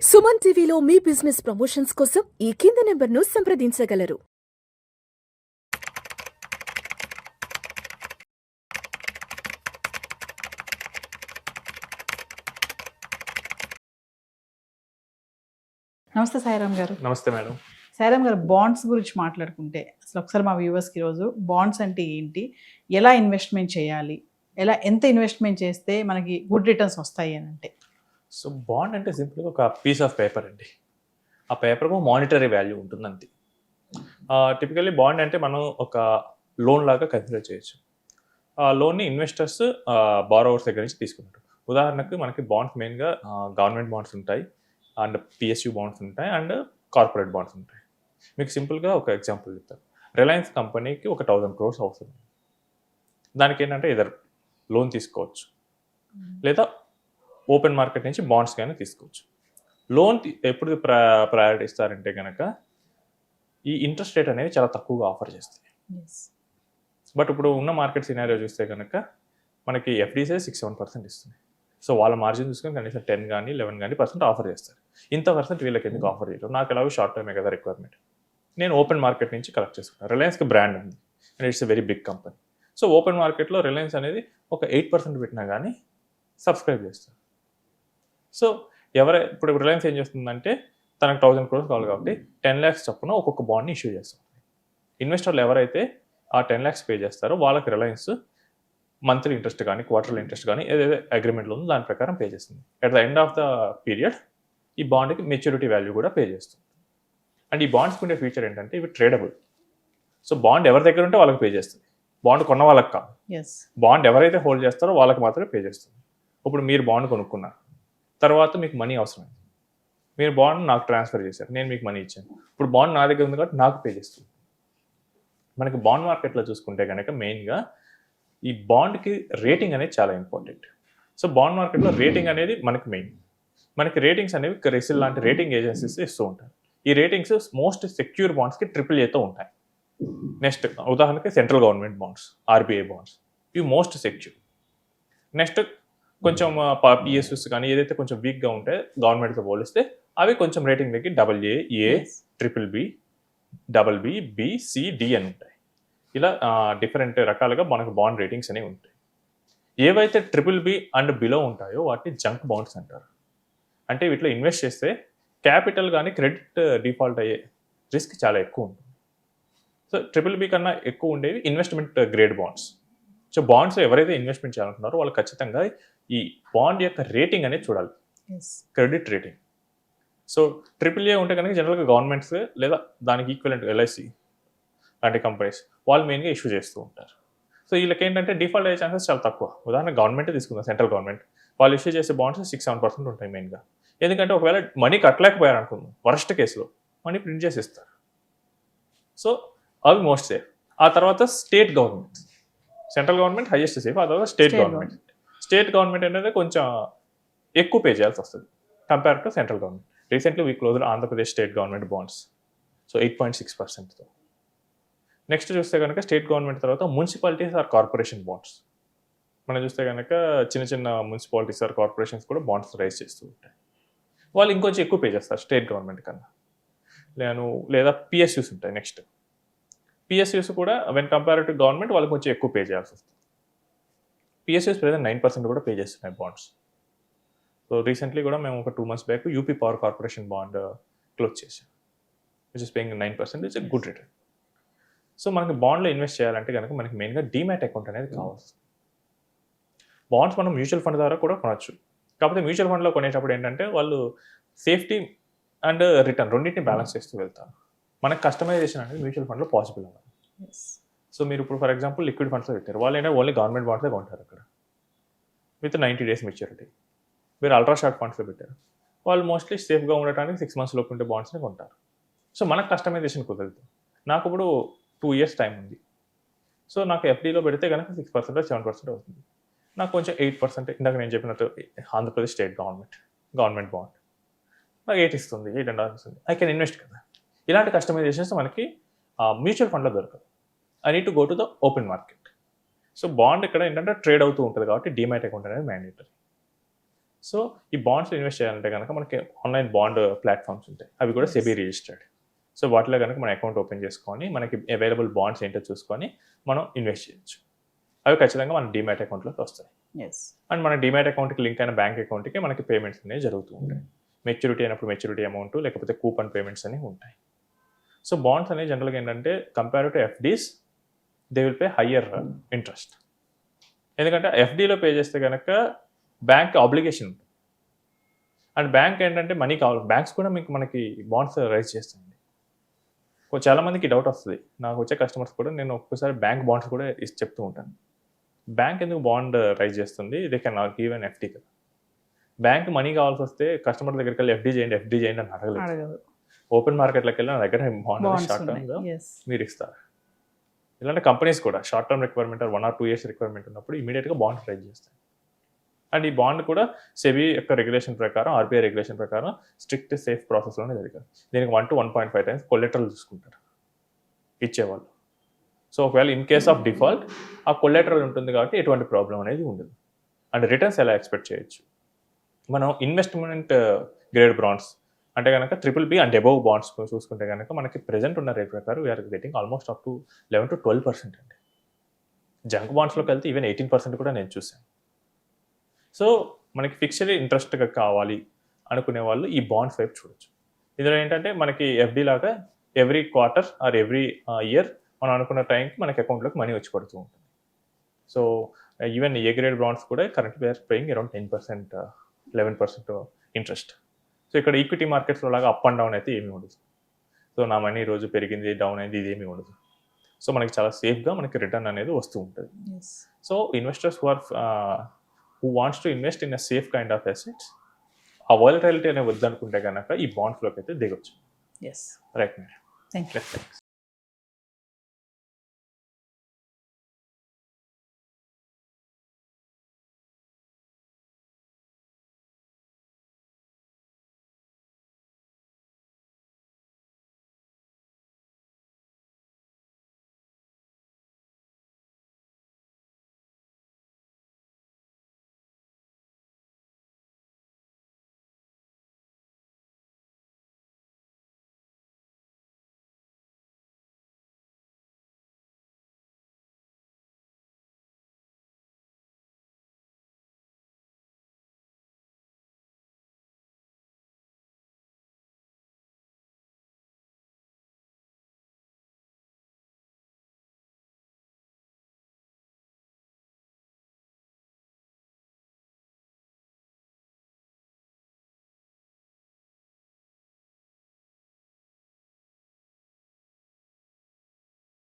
సుమన్ టీవీలో మీ business promotions కోసం ఈ కింది నెంబర్ను సంప్రదించగలరు. నమస్తే సాయిరామ్ గారు. నమస్తే మేడం. సాయిరామ్ గారు, బాండ్స్ గురించి మాట్లాడుకుంటే అసలు ఒకసారి మా వ్యూవర్స్కి ఈరోజు బాండ్స్ అంటే ఏంటి, ఎలా ఇన్వెస్ట్మెంట్ చేయాలి, ఎంత ఇన్వెస్ట్మెంట్ చేస్తే మనకి గుడ్ రిటర్న్స్ వస్తాయి అని అంటే? సో బాండ్ అంటే సింపుల్గా ఒక పీస్ ఆఫ్ పేపర్ అండి. ఆ పేపర్కు మానిటరీ వాల్యూ ఉంటుంది అంతే. టిపికల్లీ బాండ్ అంటే మనం ఒక లోన్ లాగా కన్సిడర్ చేయొచ్చు. ఆ లోన్ని ఇన్వెస్టర్స్ బారోవర్స్ దగ్గర నుంచి తీసుకుంటారు. ఉదాహరణకు మనకి బాండ్స్ మెయిన్గా గవర్నమెంట్ బాండ్స్ ఉంటాయి, అండ్ పిఎస్యూ బాండ్స్ ఉంటాయి, అండ్ కార్పొరేట్ బాండ్స్ ఉంటాయి. మీకు సింపుల్గా ఒక ఎగ్జాంపుల్ చెప్తాను. రిలయన్స్ కంపెనీకి ఒక 1000 crores అవసరం. దానికి ఏంటంటే ఇద్దరు లోన్ తీసుకోవచ్చు, లేదా ఓపెన్ మార్కెట్ నుంచి బాండ్స్ కానీ తీసుకోవచ్చు. లోన్ ఎప్పుడు ప్రయారిటీ ఇస్తారంటే కనుక ఈ ఇంట్రెస్ట్ రేట్ అనేది చాలా తక్కువగా ఆఫర్ చేస్తుంది. బట్ ఇప్పుడు ఉన్న మార్కెట్ సినారియో చూస్తే కనుక మనకి ఎఫ్డీసీ 6-7% ఇస్తుంది. సో వాళ్ళ మార్జిన్ చూసుకొని కనీసం 10 కానీ 11 కానీ % ఆఫర్ చేస్తారు. ఇంత పర్సెంట్ వీళ్ళకి ఎందుకు ఆఫర్ చేయరు? నాకు ఎలాగో షార్ట్ టర్మే కదా రిక్వైర్మెంట్, నేను ఓపెన్ మార్కెట్ నుంచి కలెక్ట్ చేసుకుంటాను. రిలయన్స్కి బ్రాండ్ ఉంది and it's a very big company. So open మార్కెట్లో రిలయన్స్ అనేది ఒక 8% పెట్టినా కానీ సబ్స్క్రైబ్ చేస్తారు. సో ఇప్పుడు రిలయన్స్ ఏం చేస్తుందంటే తనకు 1000 crores కావాలి కాబట్టి 10 lakhs చొప్పున ఒక్కొక్క బాండ్ని ఇష్యూ చేస్తుంది. ఇన్వెస్టర్లు ఎవరైతే ఆ 10 lakhs పే చేస్తారో వాళ్ళకి రిలయన్స్ మంత్లీ ఇంట్రెస్ట్ కానీ క్వార్టర్లీ ఇంట్రెస్ట్ కానీ ఏదైతే అగ్రిమెంట్లో ఉందో దాని ప్రకారం పే చేస్తుంది. At the end of the period ఈ బాండ్కి మెచ్యూరిటీ వాల్యూ కూడా పే చేస్తుంది. అండ్ ఈ బాండ్స్కి ఉండే ఫీచర్ ఏంటంటే ఇవి ట్రేడబుల్. సో బాండ్ ఎవరి దగ్గర ఉంటే వాళ్ళకి పే చేస్తుంది, బాండ్ కొన్న వాళ్ళకి కాదు. బాండ్ ఎవరైతే హోల్డ్ చేస్తారో వాళ్ళకి మాత్రమే పే చేస్తుంది. ఇప్పుడు మీరు బాండ్ కొనుక్కున్నారు, తర్వాత మీకు మనీ అవసరమైంది, మీరు బాండ్ నాకు ట్రాన్స్ఫర్ చేశారు, నేను మీకు మనీ ఇచ్చాను. ఇప్పుడు బాండ్ నా దగ్గర ఉంది కాబట్టి నాకు పే చేస్తుంది. మనకి బాండ్ మార్కెట్లో చూసుకుంటే కనుక మెయిన్గా ఈ బాండ్కి రేటింగ్ అనేది చాలా ఇంపార్టెంట్. సో బాండ్ మార్కెట్లో రేటింగ్ అనేది మనకి మెయిన్. మనకి రేటింగ్స్ అనేవి క్రిసిల్ లాంటి రేటింగ్ ఏజెన్సీస్ ఇస్తూ ఉంటారు. ఈ రేటింగ్స్ మోస్ట్ సెక్యూర్ బాండ్స్కి AAAతో ఉంటాయి. నెక్స్ట్ ఉదాహరణకి central government bonds, RBI bonds, ఇవి మోస్ట్ సెక్యూర్. నెక్స్ట్ కొంచెం పిఎస్యూస్ కానీ ఏదైతే కొంచెం వీక్గా ఉంటే గవర్నమెంట్తో పోలిస్తే అవి కొంచెం రేటింగ్ దగ్గర AA, BBB, BB, B, C, D అని ఉంటాయి. ఇలా డిఫరెంట్ రకాలుగా మనకు బాండ్ రేటింగ్స్ అనేవి ఉంటాయి. ఏవైతే BBB అండ్ బిలో ఉంటాయో వాటిని జంక్ బాండ్స్ అంటారు. అంటే వీటిలో ఇన్వెస్ట్ చేస్తే క్యాపిటల్ కానీ క్రెడిట్ డిఫాల్ట్ అయ్యే రిస్క్ చాలా ఎక్కువ ఉంటుంది. సో BBB కన్నా ఎక్కువ ఉండేవి investment grade bonds. So bonds ఎవరైతే ఇన్వెస్ట్మెంట్ చేయాలనుకున్నారో వాళ్ళు ఖచ్చితంగా ఈ బాండ్ యొక్క రేటింగ్ అనేది చూడాలి, క్రెడిట్ రేటింగ్. సో AAA ఉంటే కనుక జనరల్గా గవర్నమెంట్స్ లేదా దానికి ఈక్వలెంట్ ఎల్ఐసి లాంటి కంపెనీస్ వాళ్ళు మెయిన్గా ఇష్యూ చేస్తూ ఉంటారు. సో వీళ్ళకి ఏంటంటే డిఫాల్ట్ అయ్యే ఛాన్సెస్ చాలా తక్కువ. ఉదాహరణ గవర్నమెంటే తీసుకుందాం, సెంట్రల్ గవర్నమెంట్ వాళ్ళు ఇష్యూ చేసే బాండ్స్ 6-7% ఉంటాయి మెయిన్గా. ఎందుకంటే ఒకవేళ మనీ కట్టలేకపోయారు అనుకుందాం, వరస్ట్ కేసులో మనీ ప్రింట్ చేసి ఇస్తారు. సో అవి మోస్ట్ సేఫ్. ఆ తర్వాత state government, central government highest safe, ఆ తర్వాత స్టేట్ గవర్నమెంట్. స్టేట్ గవర్నమెంట్ అనేది కొంచెం ఎక్కువ పే చేయాల్సి వస్తుంది compare to central government. Recently we close Andhra Pradesh state government bonds, so 8.6%తో. నెక్స్ట్ చూస్తే కనుక స్టేట్ గవర్నమెంట్ తర్వాత మున్సిపాలిటీస్ ఆర్ కార్పొరేషన్ బాండ్స్. మనం చూస్తే కనుక చిన్న చిన్న మున్సిపాలిటీస్ ఆర్ కార్పొరేషన్స్ కూడా బాండ్స్ రైజ్ చేస్తూ ఉంటాయి. వాళ్ళు ఇంకొంచెం ఎక్కువ పే చేస్తారు స్టేట్ గవర్నమెంట్ కన్నా. లేదా పిఎస్యూస్ ఉంటాయి. నెక్స్ట్ పిఎస్యూస్ కూడా వెన్ కంపేర్ టు గవర్నమెంట్ వాళ్ళు కొంచెం ఎక్కువ పే చేయాల్సి వస్తుంది. పిఎస్యూస్ ప్రెజెంట్ 9% కూడా పే చేస్తున్నాయి బాండ్స్. సో రీసెంట్లీ కూడా మేము ఒక 2 months back UP power corporation bond close చేసాం, which is paying 9%. It's a good return. So మనకి బాండ్లో ఇన్వెస్ట్ చేయాలంటే కనుక మనకి మెయిన్గా డీమ్యాట్ అకౌంట్ అనేది కావాలి. బాండ్స్ మనం మ్యూచువల్ ఫండ్ ద్వారా కూడా కొనవచ్చు. కాకపోతే మ్యూచువల్ ఫండ్లో కొనేటప్పుడు ఏంటంటే వాళ్ళు సేఫ్టీ అండ్ రిటర్న్ రెండింటిని బ్యాలెన్స్ చేస్తూ వెళ్తారు. మనకు కస్టమైజేషన్ అనేది మ్యూచువల్ ఫండ్లో పాసిబుల్ అవ్వాలి. సో మీరు ఇప్పుడు ఫర్ ఎగ్జాంపుల్ లిక్విడ్ ఫండ్స్లో పెట్టారు, వాళ్ళు ఏంటంటే ఓన్లీ గవర్నమెంట్ బాండ్సే కొంటారు అక్కడ విత్ 90 days మెచ్యూరిటీ. మీరు అల్ట్రా షార్ట్ ఫండ్స్లో పెట్టారు, వాళ్ళు మోస్ట్లీ సేఫ్గా ఉండటానికి 6 months లోపు ఉండే బాండ్స్ని కొంటారు. సో మనకు కస్టమైజేషన్ కుదరదు. నాకు ఇప్పుడు 2 years టైం ఉంది. సో నాకు ఎఫ్డీలో పెడితే కనుక 6% 7% అవుతుంది. నాకు కొంచెం 8%, ఇందాక నేను చెప్పినట్టు ఆంధ్రప్రదేశ్ స్టేట్ గవర్నమెంట్ బాండ్ నాకు 8 ఇస్తుంది, 8.5 ఇస్తుంది. ఐ కెన్ ఇన్వెస్ట్ కదా. ఇలాంటి కస్టమైజేషన్స్ మనకి మ్యూచువల్ ఫండ్లో దొరకదు. I need to go to the open market. So bond ఇక్కడ ఏంటంటే ట్రేడ్ అవుతూ ఉంటుంది కాబట్టి డీమ్యాట్ అకౌంట్ అనేది మ్యాండేటరీ. సో ఈ బాండ్స్లో ఇన్వెస్ట్ చేయాలంటే కనుక మనకి ఆన్లైన్ బాండ్ ప్లాట్ఫామ్స్ ఉంటాయి, అవి కూడా Yes. SEBI registered. సో వాటిలో కనుక మన అకౌంట్ ఓపెన్ చేసుకొని మనకి అవైలబుల్ బాండ్స్ ఏంటో చూసుకొని మనం ఇన్వెస్ట్ చేయొచ్చు. అవి ఖచ్చితంగా మన డిమాట్ అకౌంట్లోకి వస్తాయి. ఎస్. అండ్ మన డిమాట్ అకౌంట్కి లింక్ అయిన బ్యాంక్ అకౌంట్కి మనకి పేమెంట్స్ అనేవి జరుగుతూ ఉంటాయి. మెచ్యూరిటీ అయినప్పుడు మెచ్యూరిటీ అమౌంట్, లేకపోతే కూపన్ పేమెంట్స్ అనేవి ఉంటాయి. సో బాండ్స్ అనేవి జనరల్గా ఏంటంటే compare to FDs they will pay higher interest. ఎందుకంటే ఎఫ్డీలో పే చేస్తే కనుక బ్యాంక్ ఆబ్లిగేషన్ ఉంటుంది. అండ్ బ్యాంక్ ఏంటంటే మనీ కావాలి, బ్యాంక్స్ కూడా మనకి బాండ్స్ రైజ్ చేస్తుంది. చాలామందికి డౌట్ వస్తుంది, నాకు వచ్చే కస్టమర్స్ కూడా నేను ఒక్కసారి బ్యాంక్ బాండ్స్ కూడా చెప్తూ ఉంటాను. బ్యాంక్ ఎందుకు బాండ్ రైజ్ చేస్తుంది, they can not give an FD కదా. బ్యాంక్ మనీ కావాల్సి వస్తే కస్టమర్ దగ్గరికి వెళ్ళి ఎఫ్డీ చేయండి అని అడగలేదు. అడగదు. ఓపెన్ మార్కెట్లోకి వెళ్ళి నా దగ్గర బాండ్ Bonds షార్ట్ ఉన్నాయి. టర్మ్గా Yes. మీరు ఇస్తారు. ఇలాంటి కంపెనీస్ కూడా short term requirement 1 or 2 years requirement ఉన్నప్పుడు ఇమీడియట్గా బాండ్ రైజ్ చేస్తాయి. అండ్ ఈ బాండ్ కూడా సెబీ యొక్క రెగ్యులేషన్ ప్రకారం, ఆర్బీఐ రెగ్యులేషన్ ప్రకారం స్ట్రిక్ట్ సేఫ్ ప్రాసెస్లోనే జరుగుతుంది. దీనికి 1 to 1.5 times కొలెటరల్ చూసుకుంటారు ఇచ్చేవాళ్ళు. సో ఒకవేళ ఇన్ కేస్ ఆఫ్ డిఫాల్ట్ ఆ కొలెటరల్ ఉంటుంది కాబట్టి ఎటువంటి ప్రాబ్లం అనేది ఉండదు. అండ్ రిటర్న్స్ ఎలా ఎక్స్పెక్ట్ చేయొచ్చు, మనం ఇన్వెస్ట్మెంట్ గ్రేడ్ బాండ్స్ అంటే కనుక BBB అండ్ అబోవ్ బాండ్స్ చూసుకుంటే కనుక మనకి ప్రెజెంట్ ఉన్న రేట్ ప్రకారం we're getting almost up to 11 to 12% అండి. జంక్ బాండ్స్లోకి వెళ్తే ఈవెన్ 18% కూడా నేను చూశాను. సో మనకి ఫిక్స్డ్ ఇంట్రెస్ట్గా కావాలి అనుకునే వాళ్ళు ఈ బాండ్స్ వైపు చూడొచ్చు. ఇందులో ఏంటంటే మనకి ఎఫ్డీ లాగా every quarter or every year మనం అనుకున్న టైంకి మనకి అకౌంట్లోకి మనీ వచ్చి పడుతూ ఉంటుంది. So even A grade bonds కూడా currently we are paying around 10%, 11% interest. So ఇక్కడ ఈక్విటీ మార్కెట్స్లో లాగా అప్ అండ్ డౌన్ అయితే ఏమీ ఉండదు. సో నా మనీ రోజు పెరిగింది డౌన్ అయింది ఇది ఏమీ ఉండదు. సో మనకి చాలా సేఫ్గా మనకి రిటర్న్ అనేది వస్తూ ఉంటుంది. Yes. So investors who wants to invest in a safe kind of assets, ఆ వాలటిలిటీ అనేది వద్దనుకుంటే కనుక ఈ బాండ్స్లోకి అయితే దిగొచ్చు. Yes. Right madam. Thank you. Thanks.